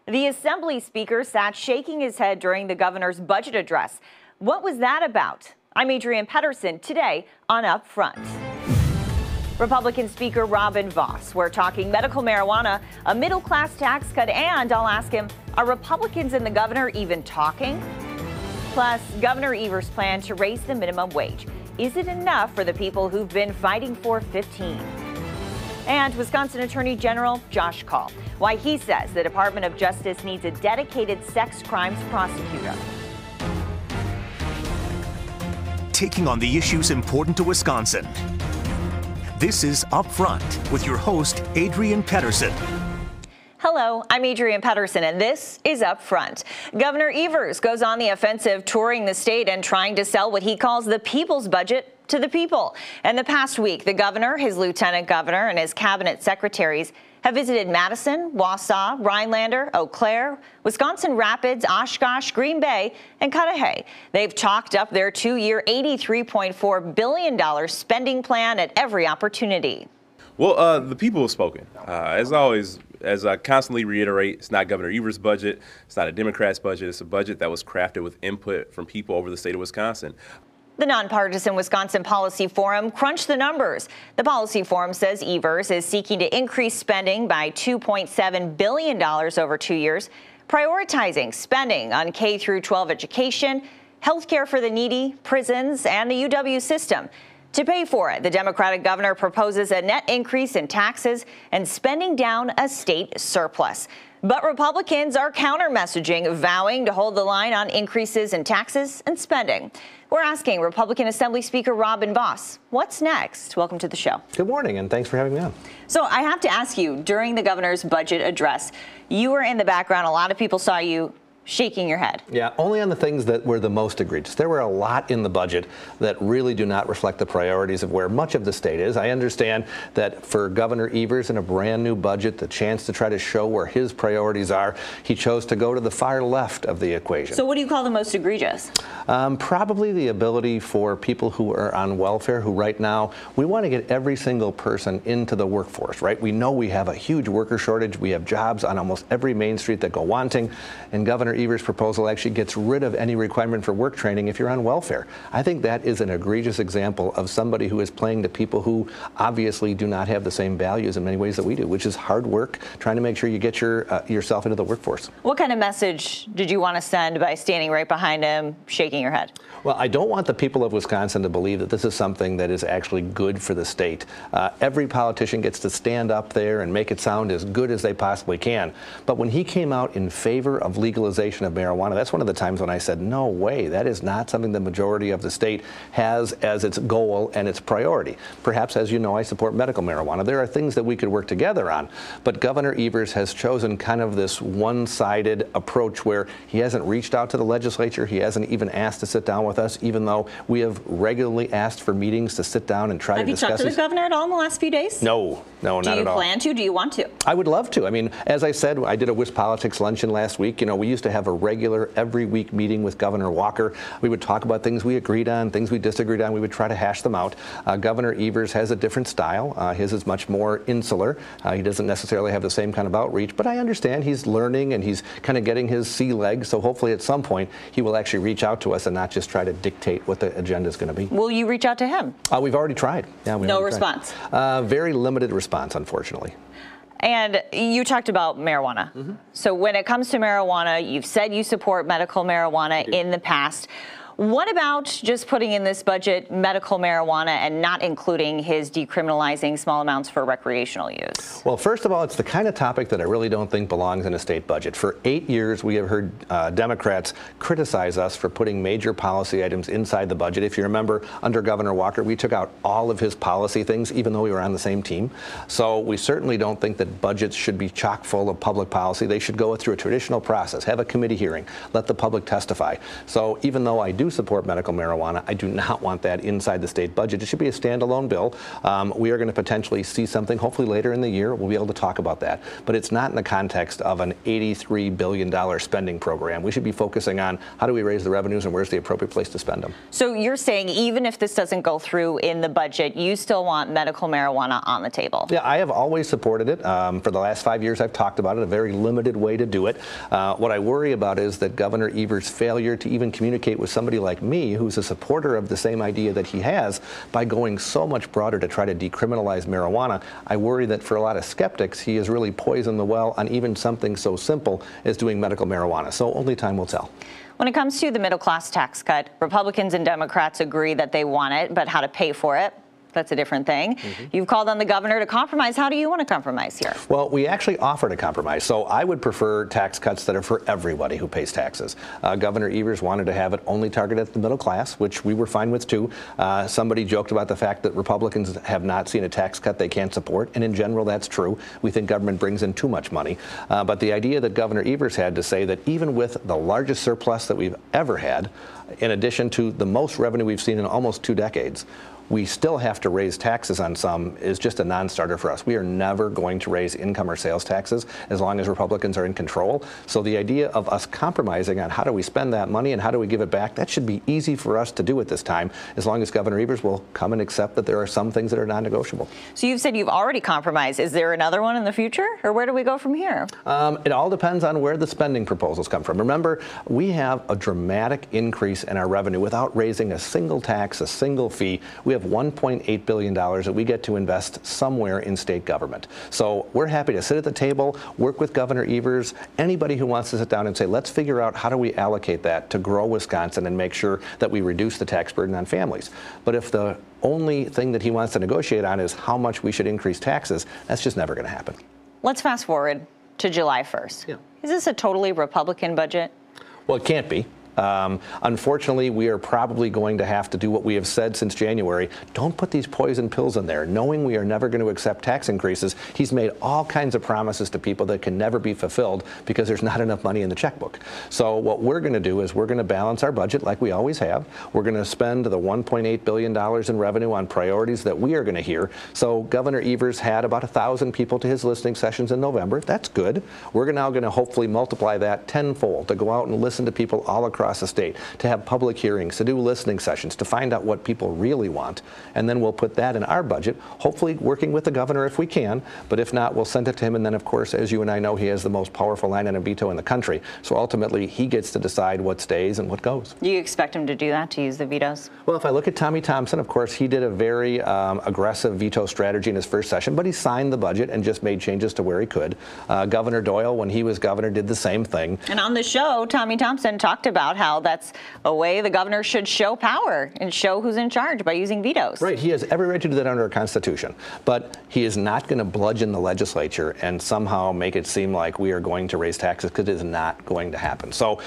The Assembly Speaker sat shaking his head during the governor's budget address. What was that about? I'm Adrienne Pedersen, today on Up Front. Republican Speaker Robin Vos. We're talking medical marijuana, a middle-class tax cut, and I'll ask him, are Republicans and the governor even talking? Plus, Governor Evers' plan to raise the minimum wage. Is it enough for the people who've been fighting for 15? And Wisconsin Attorney General Josh Kaul, why he says the Department of Justice needs a dedicated sex crimes prosecutor. Taking on the issues important to Wisconsin. This is Up Front with your host, Adrienne Pedersen. Hello, I'm Adrienne Pedersen, and this is Up Front. Governor Evers goes on the offensive, touring the state and trying to sell what he calls the people's budget to the people. And the past week, the governor, his lieutenant governor, and his cabinet secretaries have visited Madison, Wausau, Rhinelander, Eau Claire, Wisconsin Rapids, Oshkosh, Green Bay, and Cudahy. They've talked up their two-year $83.4 billion spending plan at every opportunity. Well, the people have spoken. As always, as I constantly reiterate, it's not Governor Evers' budget. It's not a Democrat's budget. It's a budget that was crafted with input from people over the state of Wisconsin. The nonpartisan Wisconsin Policy Forum crunched the numbers. The Policy Forum says Evers is seeking to increase spending by $2.7 billion over 2 years, prioritizing spending on K-12 education, health care for the needy, prisons, and the UW system. To pay for it, the Democratic governor proposes a net increase in taxes and spending down a state surplus. But Republicans are counter-messaging, vowing to hold the line on increases in taxes and spending. We're asking Republican Assembly Speaker Robin Vos, what's next? Welcome to the show. Good morning, and thanks for having me on. So I have to ask you, during the governor's budget address, you were in the background. A lot of people saw you shaking your head. Yeah, only on the things that were the most egregious. There were a lot in the budget that really do not reflect the priorities of where much of the state is. I understand that for Governor Evers in a brand new budget, the chance to try to show where his priorities are, he chose to go to the far left of the equation. So what do you call the most egregious? Probably the ability for people who are on welfare, who right now, we want to get every single person into the workforce, right? We know we have a huge worker shortage. We have jobs on almost every main street that go wanting, and Governor Evers' proposal actually gets rid of any requirement for work training if you're on welfare. I think that is an egregious example of somebody who is playing to people who obviously do not have the same values in many ways that we do, which is hard work, trying to make sure you get yourself into the workforce. What kind of message did you want to send by standing right behind him, shaking your head? Well, I don't want the people of Wisconsin to believe that this is something that is actually good for the state. Every politician gets to stand up there and make it sound as good as they possibly can. But when he came out in favor of legalization of marijuana, that's one of the times when I said, no way, that is not something the majority of the state has as its goal and its priority. Perhaps, as you know, I support medical marijuana. There are things that we could work together on, but Governor Evers has chosen kind of this one-sided approach where he hasn't reached out to the legislature. He hasn't even asked to sit down with us, even though we have regularly asked for meetings to sit down and try to discuss. Have you talked to the governor at all in the last few days? No, not at all. Do you plan to? Do you want to? I would love to. I mean, as I said, I did a WisPolitics luncheon last week. You know, we used to have a regular every week meeting with Governor Walker. We would talk about things we agreed on, things we disagreed on. We would try to hash them out. Governor Evers has a different style. His is much more insular. He doesn't necessarily have the same kind of outreach, but I understand he's learning and he's kind of getting his sea legs. So hopefully at some point he will actually reach out to us and not just try to dictate what the agenda is going to be. Will you reach out to him? We've already tried. Yeah, no response? Very limited response, unfortunately. And you talked about marijuana. Mm-hmm. So when it comes to marijuana, you've said you support medical marijuana in the past. What about just putting in this budget medical marijuana and not including his decriminalizing small amounts for recreational use? Well, first of all, it's the kind of topic that I really don't think belongs in a state budget. For 8 years, we have heard Democrats criticize us for putting major policy items inside the budget. If you remember, under Governor Walker, we took out all of his policy things, even though we were on the same team. So we certainly don't think that budgets should be chock full of public policy. They should go through a traditional process, have a committee hearing, let the public testify. So even though I do do support medical marijuana, I do not want that inside the state budget. It should be a standalone bill. We are going to potentially see something, hopefully later in the year. We'll be able to talk about that. But it's not in the context of an $83 billion spending program. We should be focusing on how do we raise the revenues and where's the appropriate place to spend them. So you're saying even if this doesn't go through in the budget, you still want medical marijuana on the table? Yeah, I have always supported it. For the last 5 years, I've talked about it, a very limited way to do it. What I worry about is that Governor Evers' failure to even communicate with somebody like me, who's a supporter of the same idea that he has, by going so much broader to try to decriminalize marijuana. I worry that for a lot of skeptics, he has really poisoned the well on even something so simple as doing medical marijuana. So only time will tell. When it comes to the middle class tax cut, Republicans and Democrats agree that they want it, but how to pay for it, that's a different thing. You've called on the governor to compromise. How do you want to compromise here? Well, we actually offered a compromise. So I would prefer tax cuts that are for everybody who pays taxes. Governor Evers wanted to have it only targeted at the middle class, which we were fine with too. Somebody joked about the fact that Republicans have not seen a tax cut they can't support, and in general that's true. We think government brings in too much money. But the idea that Governor Evers had to say that even with the largest surplus that we've ever had, in addition to the most revenue we've seen in almost 2 decades, we still have to raise taxes on some is just a non-starter for us. We are never going to raise income or sales taxes as long as Republicans are in control. So the idea of us compromising on how do we spend that money and how do we give it back, that should be easy for us to do at this time, as long as Governor Evers will come and accept that there are some things that are non-negotiable. So you've said you've already compromised. Is there another one in the future, or where do we go from here? It all depends on where the spending proposals come from. Remember, we have a dramatic increase in our revenue without raising a single tax, a single fee. We have $1.8 billion that we get to invest somewhere in state government. So we're happy to sit at the table, work with Governor Evers, anybody who wants to sit down and say, let's figure out how do we allocate that to grow Wisconsin and make sure that we reduce the tax burden on families. But if the only thing that he wants to negotiate on is how much we should increase taxes, that's just never going to happen. Let's fast forward to July 1st. Yeah. Is this a totally Republican budget? Well, it can't be. Unfortunately, we are probably going to have to do what we have said since January. Don't put these poison pills in there. Knowing we are never going to accept tax increases, he's made all kinds of promises to people that can never be fulfilled because there's not enough money in the checkbook. So what we're going to do is we're going to balance our budget like we always have. We're going to spend the $1.8 billion in revenue on priorities that we are going to hear. So Governor Evers had about 1,000 people to his listening sessions in November. That's good. We're now going to hopefully multiply that tenfold to go out and listen to people all across the state, to have public hearings, to do listening sessions, to find out what people really want, and then we'll put that in our budget, hopefully working with the governor if we can, but if not, we'll send it to him, and then of course, as you and I know, he has the most powerful line on a veto in the country, so ultimately he gets to decide what stays and what goes. Do you expect him to do that, to use the vetoes? Well, if I look at Tommy Thompson, of course, he did a very aggressive veto strategy in his first session, but he signed the budget and just made changes to where he could. Governor Doyle, when he was governor, did the same thing. And on the show, Tommy Thompson talked about how that's a way the governor should show power and show who's in charge by using vetoes. Right. He has every right to do that under our Constitution. But he is not going to bludgeon the legislature and somehow make it seem like we are going to raise taxes, because it is not going to happen. So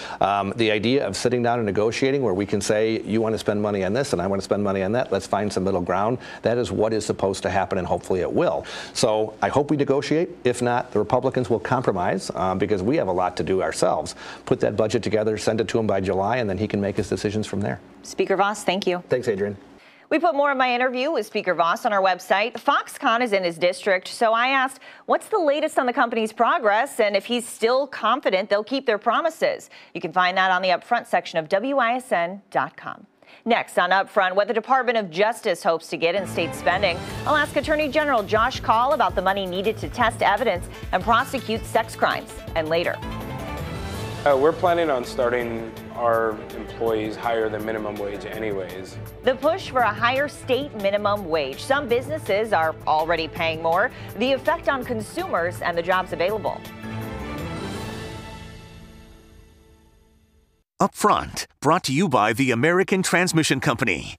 the idea of sitting down and negotiating where we can say, you want to spend money on this and I want to spend money on that, let's find some middle ground, that is what is supposed to happen, and hopefully it will. So I hope we negotiate. If not, the Republicans will compromise because we have a lot to do ourselves. Put that budget together, send it to him by July, and then he can make his decisions from there. Speaker Vos, thank you. Thanks, Adrian. We put more of my interview with Speaker Vos on our website. Foxconn is in his district, so I asked what's the latest on the company's progress and if he's still confident they'll keep their promises. You can find that on the Upfront section of WISN.com. Next on Upfront, what the Department of Justice hopes to get in state spending. I'll ask Attorney General Josh Kaul about the money needed to test evidence and prosecute sex crimes. And later. We're planning on starting our employees higher than minimum wage anyways. The push for a higher state minimum wage. Some businesses are already paying more. The effect on consumers and the jobs available. Upfront, brought to you by the American Transmission Company.